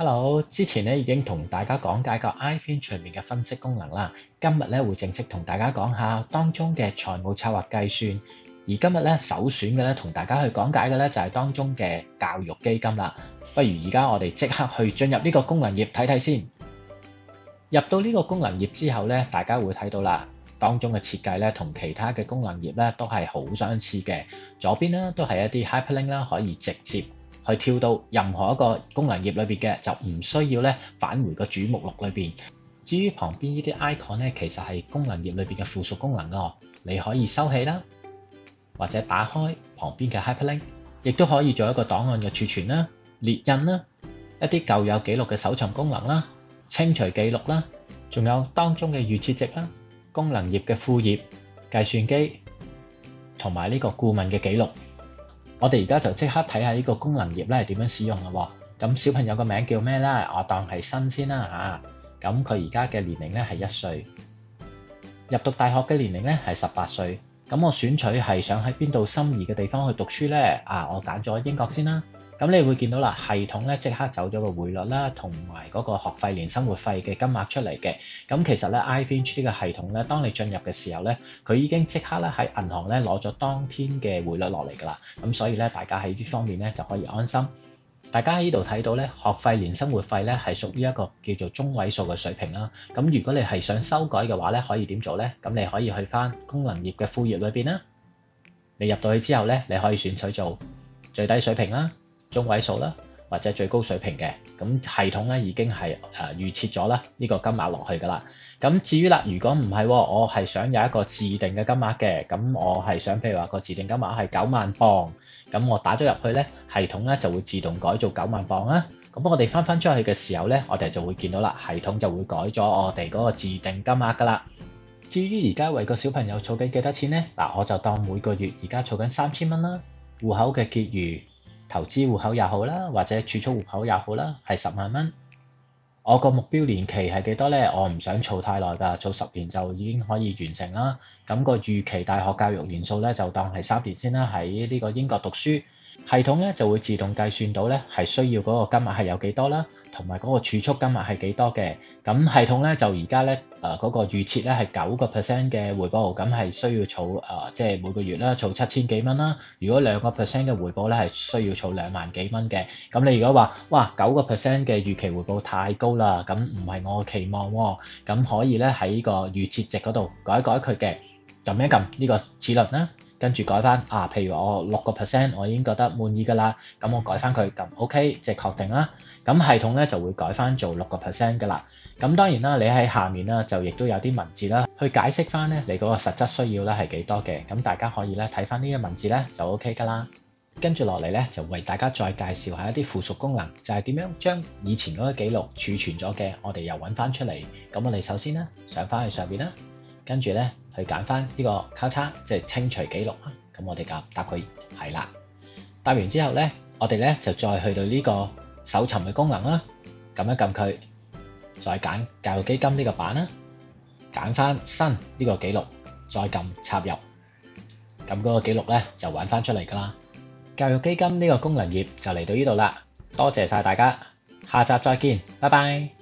Hello，之前咧已經同大家講解過 iFinch 上面嘅分析功能啦。今日咧會正式同大家講下當中嘅財務策劃計算。而今日咧首選嘅咧同大家去講解嘅咧就係當中嘅教育基金啦。不如而家我哋即刻去進入呢個功能頁睇睇先。入到呢個功能頁之後咧，大家會睇到啦，當中嘅設計咧同其他嘅功能頁咧都係好相似嘅。左邊咧都係一啲 hyperlink 啦，可以直接去跳到任何一個功能頁裏邊嘅，就唔需要咧返回個主目錄裏邊。至於旁邊呢啲 icon 咧，其實係功能頁裏邊嘅附屬功能咯。你可以收起啦，或者打開旁邊嘅 hyperlink， 亦都可以做一個檔案嘅儲存啦、列印啦、一啲舊有記錄嘅搜尋功能啦、清除記錄啦，仲有當中嘅預設值啦、功能頁嘅副頁、計算機同埋呢個顧問嘅記錄。我哋而家就即刻睇下呢個功能頁咧係點樣使用啦。咁小朋友個名叫咩咧？我當係新先啦嚇。咁佢而家嘅年齡咧係1歲，入讀大學嘅年齡咧係18歲。咁我選取係想喺邊度心儀嘅地方去讀書咧？我揀咗英國先啦。咁你會見到啦，系統咧即刻走咗個匯率啦，同埋嗰個學費年生活費嘅金額出嚟嘅。咁其實咧 iFinch 呢個系統咧，當你進入嘅時候咧，佢已經即刻咧喺銀行咧攞咗當天嘅匯率落嚟㗎啦。咁所以咧，大家喺呢方面咧就可以安心。大家喺呢度睇到咧，學費年生活費咧係屬於一個叫做中位數嘅水平啦。咁如果你係想修改嘅話咧，可以點做咧？咁你可以去返功能頁嘅副頁裏邊啦。你入到去之後咧，你可以選取做最低水平啦、中位數啦，或者最高水平嘅。咁系統咧已經係預設咗啦呢個金額落去㗎啦。咁至於啦，如果唔係，我係想有一個自定嘅金額嘅，咁我係想譬如話個自定金額係9萬磅，咁我打咗入去咧，系統咧就會自動改做9萬磅啦。咁我哋翻出去嘅時候咧，我哋就會見到啦，系統就會改咗我哋嗰個自定金額㗎啦。至於而家為個小朋友儲緊幾多錢咧？我就當每個月而家儲緊3000蚊啦，戶口嘅結餘，投資戶口也好啦，或者儲蓄戶口也好啦，係10萬蚊。我個目標年期係幾多咧？我唔想儲太耐㗎，儲10年就已經可以完成啦。咁個預期大學教育年數咧就當係3年先啦，喺呢個英國讀書。系統咧就會自動計算到咧係需要嗰個金額係有幾多啦，同埋嗰個儲蓄金額係幾多嘅。咁系統咧就而家咧嗰個預設咧係9% 嘅回報，咁係需要儲即係每個月啦儲7000幾蚊啦。如果2% 嘅回報咧係需要儲2萬幾蚊嘅。咁你如果話哇9% 嘅預期回報太高啦，咁唔係我期望喎，咁可以咧喺呢個預設值嗰度改一改佢嘅，撳一撳呢個齒輪啦。跟住改翻譬如我6%，我已經覺得滿意㗎啦，咁我改翻佢撳 OK，即係確定啦。咁系統咧就會改翻做6% 㗎啦。咁當然啦，你喺下面啦就亦都有啲文字啦，去解釋翻咧你嗰個實質需要咧係幾多嘅。咁大家可以咧睇翻呢個文字咧就 OK 㗎啦。跟住落嚟咧就為大家再介紹下一啲附屬功能，就係點樣將以前嗰個記錄儲存咗嘅，我哋又揾翻出嚟。咁我哋首先咧上翻去上邊啦，跟住咧去揀翻呢個交叉，即係清除記錄啦。咁我哋答佢係啦。答完之後咧，我哋咧就再去到呢個搜尋嘅功能啦，撳一撳佢，再揀教育基金呢個版啦，揀翻新呢個記錄，再撳插入，咁嗰個記錄咧就揾翻出嚟㗎啦。教育基金呢個功能頁就嚟到呢度啦，多謝晒大家，下集再見，拜拜。